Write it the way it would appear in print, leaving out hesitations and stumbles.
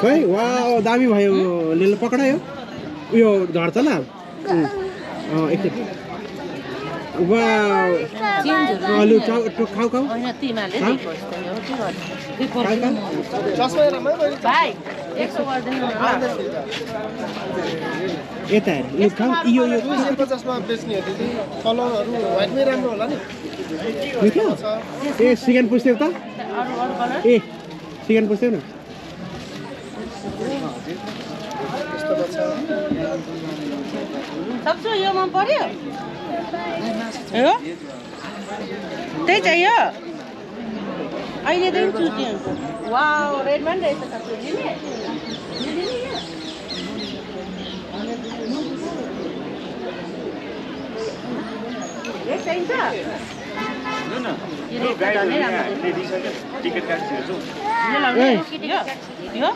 खै वा दामी भयो लिनु पक्रायो उयो झर्छ ल एकछिन वा लु खाऊ खाऊ होइन तिमीहरूले दिएको भाइ 100 गर्दैन यता हेर लु खाऊ यो 250 मा बेच्ने हो दिदी कलरहरु व्हाइटमै राम्रो होला नि ए सिकेन पुछ्यौ त अरु कलर ए सिकेन पुछ्यौ न सक्छु यो मन पर्यो हो त्यही चाहियो अहिले त चुटी हुन्छ वाउ रेडमा नि रहेछ सक्छु दिने एक चाहिन्छ टिकट काटिसकेछु यो